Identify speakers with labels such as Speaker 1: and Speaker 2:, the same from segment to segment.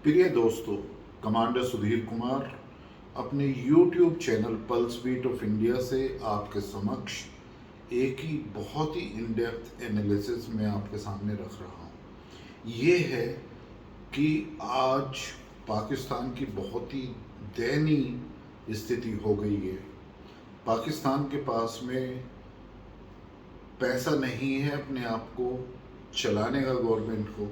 Speaker 1: प्रिय दोस्तों, कमांडर सुधीर कुमार अपने YouTube channel pulse beat of India से आपके समक्ष एक ही बहुत ही इन डेप्थ एनालिसिस में आपके सामने रख रहा हूँ। ये है कि आज पाकिस्तान की बहुत ही दयनीय स्थिति हो गई है। पाकिस्तान के पास में पैसा नहीं है अपने आप को चलाने का, गवर्नमेंट को,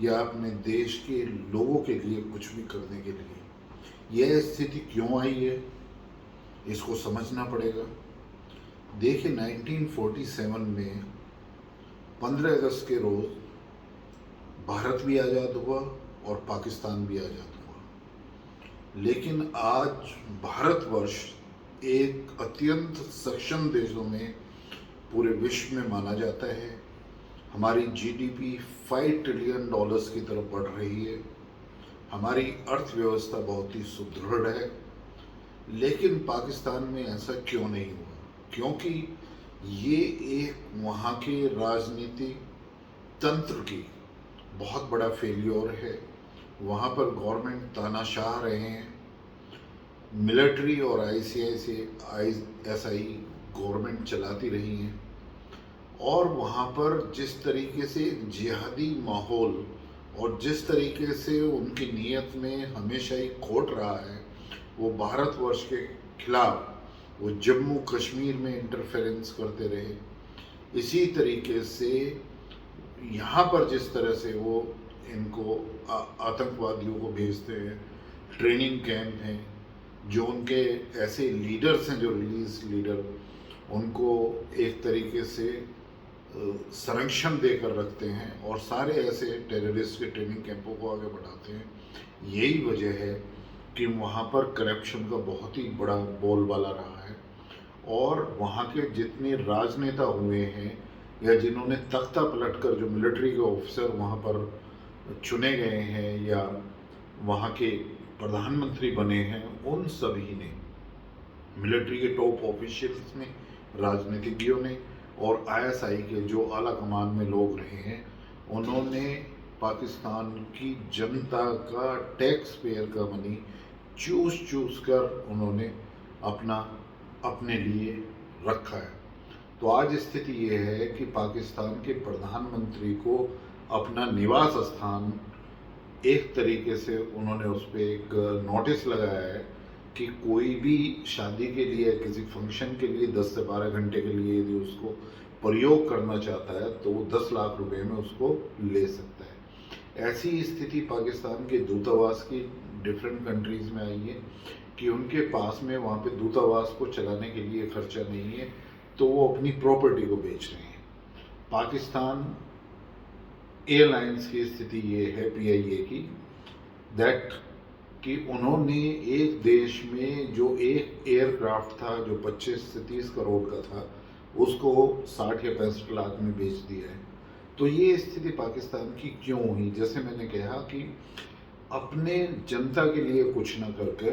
Speaker 1: या अपने देश के लोगों के लिए कुछ भी करने के लिए। यह स्थिति क्यों आई है, इसको समझना पड़ेगा। देखिए, 1947 में 15 अगस्त के रोज भारत भी आज़ाद हुआ और पाकिस्तान भी आज़ाद हुआ। लेकिन आज भारतवर्ष एक अत्यंत सक्षम देशों में पूरे विश्व में माना जाता है। हमारी जीडीपी $5 ट्रिलियन की तरफ बढ़ रही है। हमारी अर्थव्यवस्था बहुत ही सुदृढ़ है। लेकिन पाकिस्तान में ऐसा क्यों नहीं हुआ? क्योंकि ये एक वहाँ के राजनीतिक तंत्र की बहुत बड़ा फेलियर है। वहाँ पर गवर्नमेंट तानाशाह रहे हैं। मिलिट्री और ICISI गवर्नमेंट चलाती रही हैं। और वहाँ पर जिस तरीके से जिहादी माहौल और जिस तरीके से उनकी नीयत में हमेशा ही खोट रहा है, वो भारतवर्ष के खिलाफ वो जम्मू कश्मीर में इंटरफेरेंस करते रहे। इसी तरीके से यहाँ पर जिस तरह से वो इनको आतंकवादियों को भेजते हैं, ट्रेनिंग कैंप हैं, जो उनके ऐसे लीडर्स हैं, जो रिलीज लीडर, उनको एक तरीके से संरक्षण देकर रखते हैं और सारे ऐसे टेररिस्ट के ट्रेनिंग कैंपों को आगे बढ़ाते हैं। यही वजह है कि वहाँ पर करप्शन का बहुत ही बड़ा बोलबाला रहा है। और वहाँ के जितने राजनेता हुए हैं या जिन्होंने तख्ता पलटकर जो मिलिट्री के ऑफिसर वहाँ पर चुने गए हैं या वहाँ के प्रधानमंत्री बने हैं, उन सभी ने, मिलिट्री के टॉप ऑफिशियल्स ने, राजनीतिज्ञों ने और ISI के जो आला कमान में लोग रहे हैं, उन्होंने पाकिस्तान की जनता का टैक्स पेयर का मनी चूस कर उन्होंने अपने लिए रखा है। तो आज स्थिति ये है कि पाकिस्तान के प्रधानमंत्री को अपना निवास स्थान एक तरीके से उन्होंने उस पर एक नोटिस लगाया है कि कोई भी शादी के लिए, किसी फंक्शन के लिए 10 से 12 घंटे के लिए यदि उसको प्रयोग करना चाहता है तो वो 10 लाख रुपए में उसको ले सकता है। ऐसी स्थिति पाकिस्तान के दूतावास की डिफरेंट कंट्रीज में आई है कि उनके पास में वहाँ पे दूतावास को चलाने के लिए खर्चा नहीं है, तो वो अपनी प्रॉपर्टी को बेच रहे हैं। पाकिस्तान एयरलाइंस की स्थिति ये है, PIA की, दैट कि उन्होंने एक देश में जो एक एयरक्राफ्ट था जो 25 से 30 करोड़ का था, उसको 60 या 65 लाख में बेच दिया है। तो ये स्थिति पाकिस्तान की क्यों हुई? जैसे मैंने कहा कि अपने जनता के लिए कुछ ना करके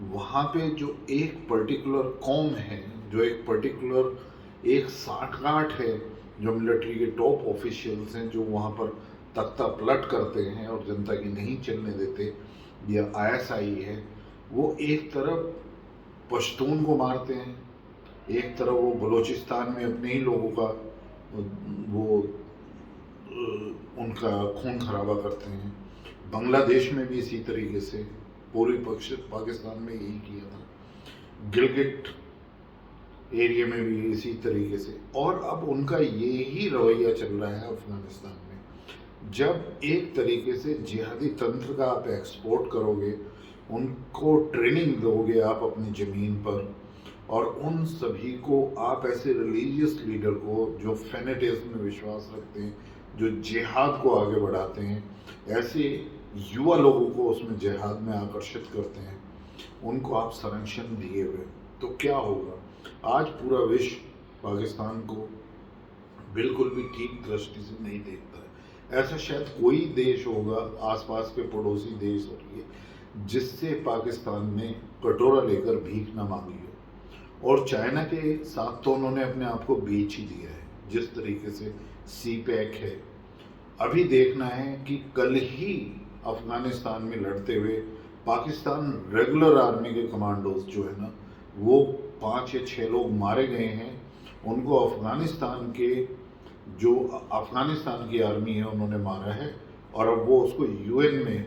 Speaker 1: वहाँ पे जो एक पर्टिकुलर कौम है, जो एक पर्टिकुलर एक साठगांठ है, जो मिलिट्री के टॉप ऑफिशियल्स हैं, जो वहाँ पर तख्ता पलट करते हैं और जनता की नहीं चलने देते, या ISI है, वो एक तरफ पश्तून को मारते हैं, एक तरफ वो बलूचिस्तान में अपने ही लोगों का वो उनका खून खराबा करते हैं। बांग्लादेश में भी इसी तरीके से, पूर्वी पाकिस्तान में यही किया था, गिलगिट एरिया में भी इसी तरीके से, और अब उनका यही रवैया चल रहा है अफगानिस्तान में। जब एक तरीके से जिहादी तंत्र का आप एक्सपोर्ट करोगे, उनको ट्रेनिंग दोगे आप अपनी ज़मीन पर, और उन सभी को आप ऐसे रिलीजियस लीडर को जो फेनेटिज्म में विश्वास रखते हैं, जो जिहाद को आगे बढ़ाते हैं, ऐसे युवा लोगों को उसमें जिहाद में आकर्षित करते हैं, उनको आप संरक्षण दिए हुए, तो क्या होगा? आज पूरा विश्व पाकिस्तान को बिल्कुल भी ठीक दृष्टि से नहीं देखता है। ऐसा शायद कोई देश होगा आसपास के पड़ोसी देश होंगे जिससे पाकिस्तान ने कटोरा लेकर भीख न मांगी हो। और चाइना के साथ तो उन्होंने अपने आप को बेच ही दिया है। जिस तरीके से CPEC है, अभी देखना है कि कल ही अफगानिस्तान में लड़ते हुए पाकिस्तान रेगुलर आर्मी के कमांडोज जो है ना, वो 5 या 6 लोग मारे गए हैं। उनको अफगानिस्तान की आर्मी है उन्होंने मारा है, और अब वो उसको यूएन में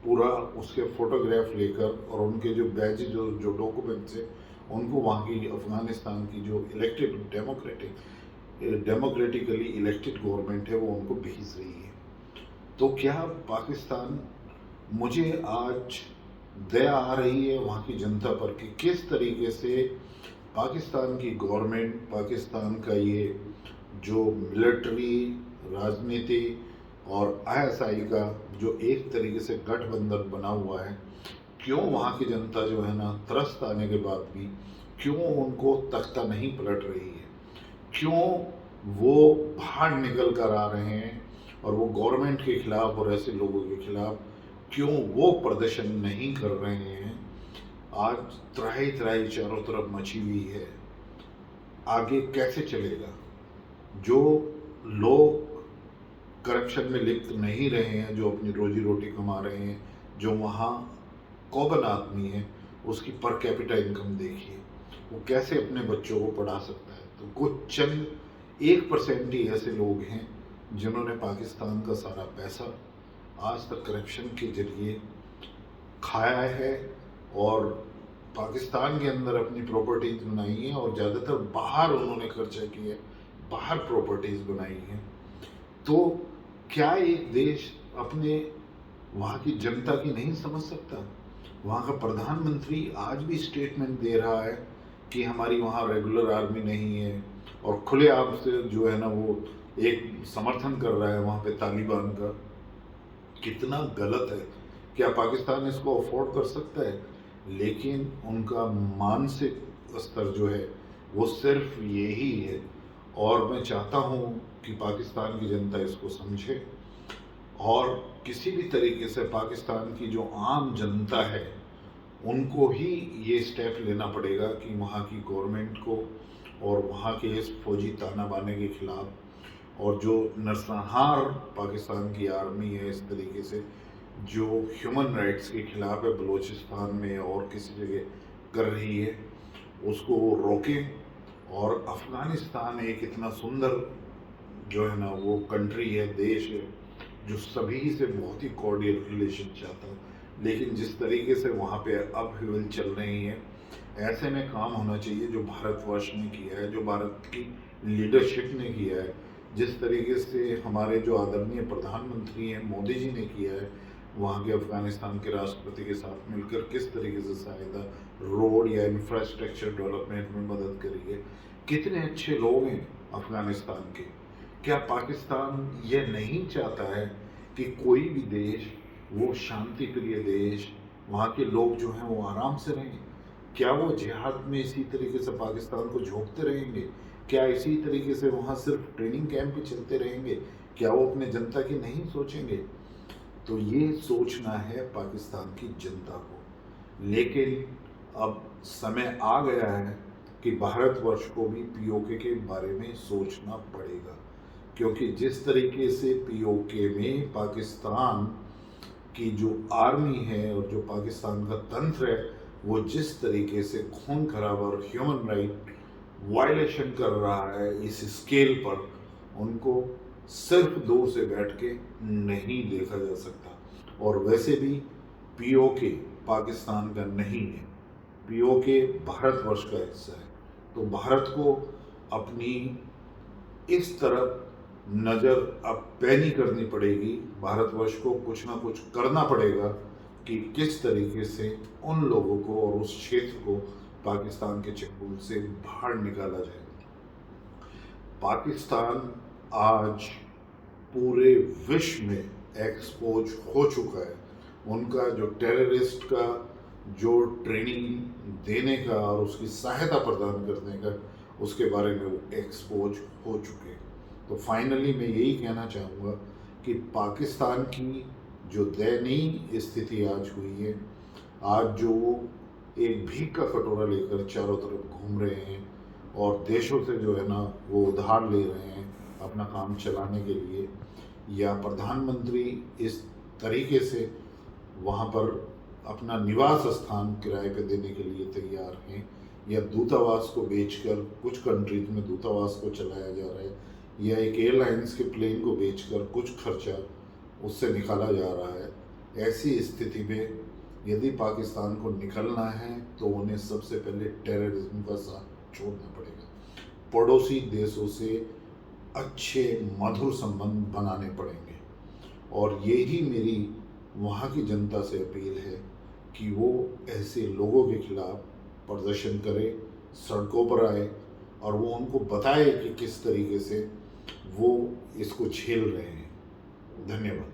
Speaker 1: पूरा उसके फोटोग्राफ लेकर और उनके जो बैज जो डॉक्यूमेंट्स है उनको वहाँ की अफगानिस्तान की जो डेमोक्रेटिकली इलेक्टेड गवर्नमेंट है वो उनको भेज रही है। तो क्या पाकिस्तान, मुझे आज दया आ रही है वहाँ की जनता पर कि किस तरीके से पाकिस्तान की गवर्नमेंट, पाकिस्तान का ये जो मिलिट्री, राजनीति और आईएसआई का जो एक तरीके से गठबंधन बना हुआ है, क्यों वहाँ की जनता जो है ना, त्रस्त आने के बाद भी क्यों उनको तख्ता नहीं पलट रही है, क्यों वो बाहर निकल कर आ रहे हैं और वो गवर्नमेंट के खिलाफ और ऐसे लोगों के खिलाफ क्यों वो प्रदर्शन नहीं कर रहे हैं। आज त्राही त्राही चारों तरफ मची हुई है, आगे कैसे चलेगा। जो लोग करप्शन में लिप्त नहीं रहे हैं, जो अपनी रोजी रोटी कमा रहे हैं, जो वहाँ कॉमन आदमी है, उसकी पर कैपिटा इनकम देखिए, वो कैसे अपने बच्चों को पढ़ा सकता है। तो कुछ चंद 1% ही ऐसे लोग हैं जिन्होंने पाकिस्तान का सारा पैसा आज तक करप्शन के जरिए खाया है और पाकिस्तान के अंदर अपनी प्रॉपर्टीज बनाई हैं, और ज़्यादातर बाहर उन्होंने खर्चा किया, बाहर प्रॉपर्टीज बनाई हैं। तो क्या एक देश अपने वहाँ की जनता की नहीं समझ सकता। वहाँ का प्रधानमंत्री आज भी स्टेटमेंट दे रहा है कि हमारी वहाँ रेगुलर आर्मी नहीं है, और खुलेआम से जो है ना वो एक समर्थन कर रहा है वहाँ पे तालिबान का। कितना गलत है। क्या पाकिस्तान इसको अफोर्ड कर सकता है? लेकिन उनका मानसिक स्तर जो है वो सिर्फ यही है, और मैं चाहता हूँ कि पाकिस्तान की जनता इसको समझे, और किसी भी तरीके से पाकिस्तान की जो आम जनता है उनको ही ये स्टेप लेना पड़ेगा कि वहाँ की गवर्नमेंट को और वहाँ के इस फौजी तानाबाने के खिलाफ, और जो नरसंहार पाकिस्तान की आर्मी है इस तरीके से जो ह्यूमन राइट्स के खिलाफ है बलूचिस्तान में और किसी जगह कर रही है, उसको वो रोकें। और अफ़गानिस्तान एक इतना सुंदर जो है ना वो कंट्री है, देश है, जो सभी से बहुत ही कॉर्डियल रिलेशन चाहता है, लेकिन जिस तरीके से वहाँ पे अपहीवल चल रही है, ऐसे में काम होना चाहिए जो भारतवर्ष ने किया है, जो भारत की लीडरशिप ने किया है, जिस तरीके से हमारे जो आदरणीय प्रधानमंत्री हैं मोदी जी ने किया है, वहाँ के अफ़गानिस्तान के राष्ट्रपति के साथ मिलकर किस तरीके से सहायता, रोड या इंफ्रास्ट्रक्चर डेवलपमेंट में मदद करी है। कितने अच्छे लोग हैं अफ़गानिस्तान के। क्या पाकिस्तान ये नहीं चाहता है कि कोई भी देश, वो शांति प्रिय देश, वहाँ के लोग जो हैं वो आराम से रहें? क्या वो जिहाद में इसी तरीके से पाकिस्तान को झोंकते रहेंगे? क्या इसी तरीके से वहाँ सिर्फ ट्रेनिंग कैंप ही चलते रहेंगे? क्या वो अपने जनता की नहीं सोचेंगे? तो ये सोचना है पाकिस्तान की जनता को। लेकिन अब समय आ गया है कि भारतवर्ष को भी पीओके के बारे में सोचना पड़ेगा, क्योंकि जिस तरीके से पीओके में पाकिस्तान की जो आर्मी है और जो पाकिस्तान का तंत्र है वो जिस तरीके से खून खराबा और ह्यूमन राइट वायलेशन कर रहा है इस स्केल पर, उनको सिर्फ दूर से बैठ के नहीं देखा जा सकता। और वैसे भी पीओके पाकिस्तान का नहीं है, पीओके भारतवर्ष का हिस्सा है। तो भारत को अपनी इस तरफ नज़र अब पैनी करनी पड़ेगी, भारतवर्ष को कुछ ना कुछ करना पड़ेगा कि किस तरीके से उन लोगों को और उस क्षेत्र को पाकिस्तान के चंगुल से बाहर निकाला जाए। पाकिस्तान आज पूरे विश्व में एक्सपोज हो चुका है। उनका जो टेररिस्ट का जो ट्रेनिंग देने का और उसकी सहायता प्रदान करने का, उसके बारे में वो एक्सपोज हो चुके हैं। तो फाइनली मैं यही कहना चाहूँगा कि पाकिस्तान की जो दयनीय स्थिति आज हुई है, आज जो एक भीख का कटोरा लेकर चारों तरफ घूम रहे हैं और देशों से जो है ना वो उधार ले रहे हैं अपना काम चलाने के लिए, या प्रधानमंत्री इस तरीके से वहाँ पर अपना निवास स्थान किराए पे देने के लिए तैयार हैं, या दूतावास को बेचकर, कुछ कंट्रीज में दूतावास को चलाया जा रहा है, या एक एयरलाइंस के प्लेन को बेचकर कुछ खर्चा उससे निकाला जा रहा है। ऐसी स्थिति में यदि पाकिस्तान को निकलना है तो उन्हें सबसे पहले टेररिज्म का साथ छोड़ना पड़ेगा, पड़ोसी देशों से अच्छे मधुर संबंध बनाने पड़ेंगे। और यही मेरी वहाँ की जनता से अपील है कि वो ऐसे लोगों के खिलाफ प्रदर्शन करे, सड़कों पर आए, और वो उनको बताए कि किस तरीके से वो इसको झेल रहे हैं। धन्यवाद।